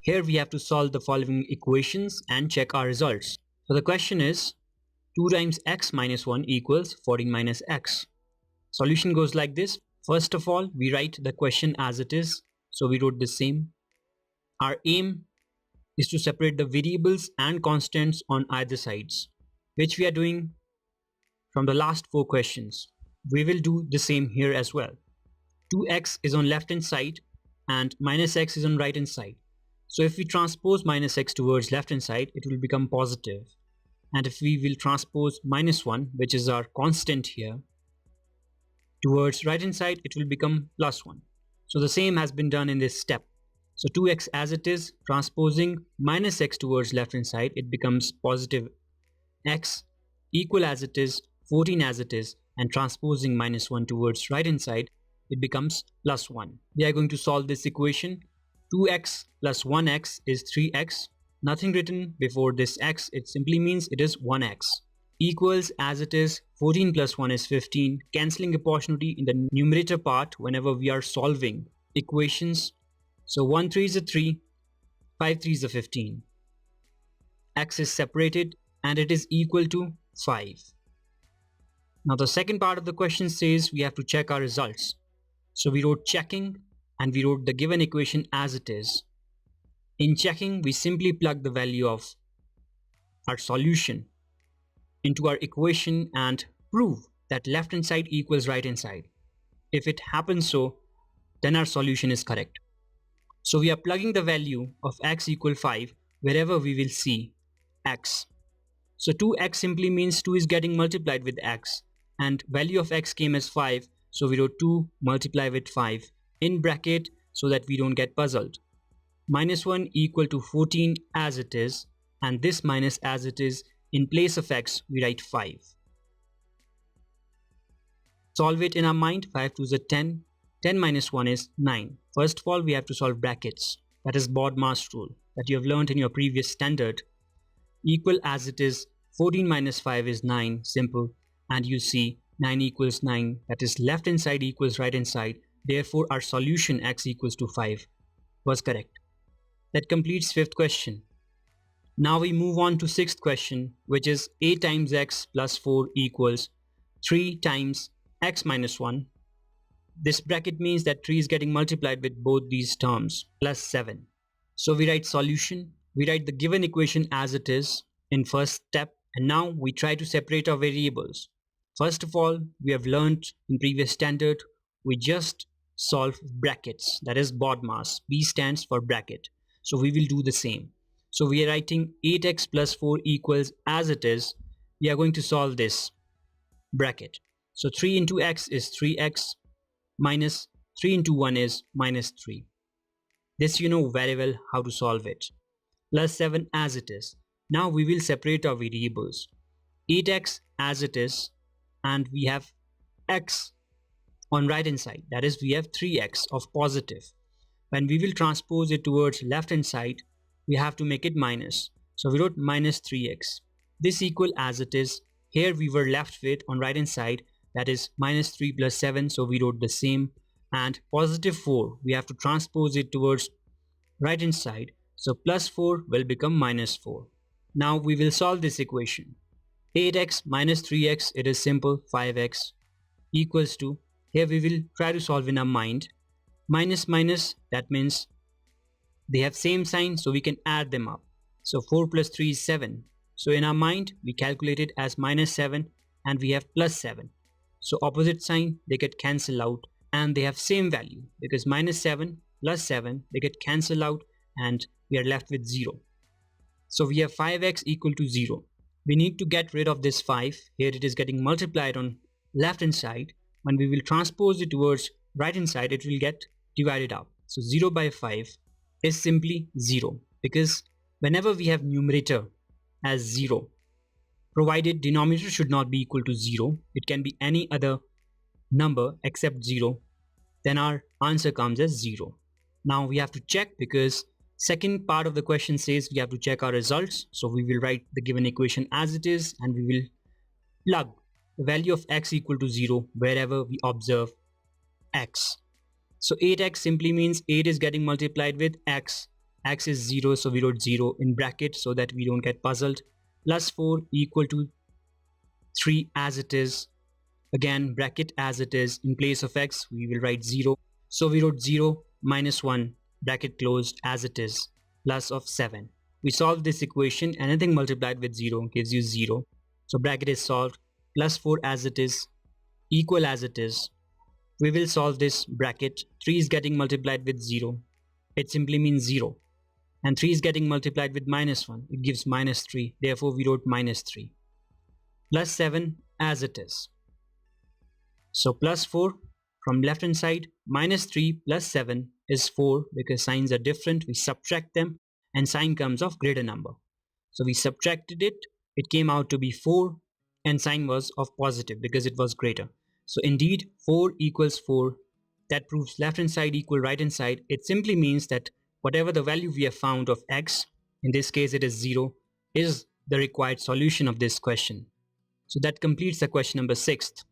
Here we have to solve the following equations and check our results. So the question is 2 times x minus 1 equals 14 minus x. Solution goes like this. First of all, we write the question as it is. So we wrote the same. Our aim is to separate the variables and constants on either sides, which we are doing from the last 4 questions. We will do the same here as well. 2x is on left hand side and minus x is on right hand side. So if we transpose minus x towards left hand side, it will become positive. And if we will transpose minus 1, which is our constant here, towards right hand side, it will become plus 1. So the same has been done in this step. So 2x as it is, transposing minus x towards left hand side, it becomes positive x, equal as it is, 14 as it is, and transposing minus 1 towards right hand side, it becomes plus 1. We are going to solve this equation. 2x plus 1x is 3x. Nothing written before this x, it simply means it is 1x. Equals as it is, 14 plus 1 is 15, cancelling opportunity in the numerator part whenever we are solving equations. So 1 3 is a 3, 5 3 is a 15. X is separated and it is equal to 5. Now the second part of the question says we have to check our results. So we wrote checking and we wrote the given equation as it is. In checking, we simply plug the value of our solution into our equation and prove that left hand side equals right hand side. If it happens so, then our solution is correct. So we are plugging the value of x equal 5 wherever we will see x. So 2x simply means 2 is getting multiplied with x and value of x came as 5. So we wrote 2 multiply with 5 in bracket so that we don't get puzzled. Minus 1 equal to 14 as it is, and this minus as it is, in place of x we write 5. Solve it in our mind. 5 2 is a 10. 10 minus 1 is 9. First of all, we have to solve brackets. That is BODMAS rule that you have learned in your previous standard. Equal as it is, 14 minus 5 is 9, simple, and you see 9 equals 9, that is left hand side equals right hand side. Therefore our solution x equals to 5 was correct. That completes 5th question. Now we move on to 6th question, which is 8 times x plus 4 equals 3 times x minus 1. This bracket means that 3 is getting multiplied with both these terms, plus 7. So we write solution. We write the given equation as it is in first step, and now we try to separate our variables. First of all, we have learned in previous standard, we just solve brackets, that is BODMAS. B stands for bracket. So we will do the same. So we are writing 8x plus 4 equals as it is. We are going to solve this bracket. So 3 into x is 3x minus 3 into 1 is minus 3. This you know very well how to solve it. Plus 7 as it is. Now we will separate our variables. 8x as it is, and we have x on right hand side, that is we have 3x of positive. When we will transpose it towards left hand side, we have to make it minus. So we wrote minus 3x. This equal as it is. Here we were left with on right hand side, that is minus 3 plus 7, so we wrote the same. And positive 4, we have to transpose it towards right hand side, so plus 4 will become minus 4. Now we will solve this equation. 8x minus 3x, it is simple, 5x equals to, here we will try to solve in our mind, minus minus, that means they have same sign, so we can add them up. So 4 plus 3 is 7. So in our mind, we calculate it as minus 7 and we have plus 7. So opposite sign, they get cancelled out and they have same value because minus 7 plus 7, they get cancelled out and we are left with 0. So we have 5x equal to 0. We need to get rid of this 5. Here it is getting multiplied on left hand side. When we will transpose it towards right hand side, it will get divided up. So 0 by 5 is simply 0, because whenever we have numerator as 0, provided denominator should not be equal to 0, it can be any other number except 0, then our answer comes as 0. Now we have to check, because second part of the question says we have to check our results. So we will write the given equation as it is and we will plug the value of x equal to 0 wherever we observe x. So 8x simply means 8 is getting multiplied with x. x is 0, so we wrote 0 in bracket so that we don't get puzzled. Plus 4 equal to 3 as it is. Again, bracket as it is. In place of x, we will write 0. So we wrote 0 minus 1, bracket closed, as it is, plus of 7. We solved this equation. Anything multiplied with 0 gives you 0. So bracket is solved. Plus 4 as it is, equal as it is. We will solve this bracket. 3 is getting multiplied with 0. It simply means 0. And 3 is getting multiplied with minus 1. It gives minus 3. Therefore, we wrote minus 3. Plus 7 as it is. So plus 4 from left hand side, minus 3 plus 7 is 4 because signs are different. We subtract them and sign comes of greater number. So we subtracted it. It came out to be 4 and sign was of positive because it was greater. So indeed 4 equals 4. That proves left hand side equal right hand side. It simply means that whatever the value we have found of x, in this case it is 0, is the required solution of this question. So that completes the question number 6th.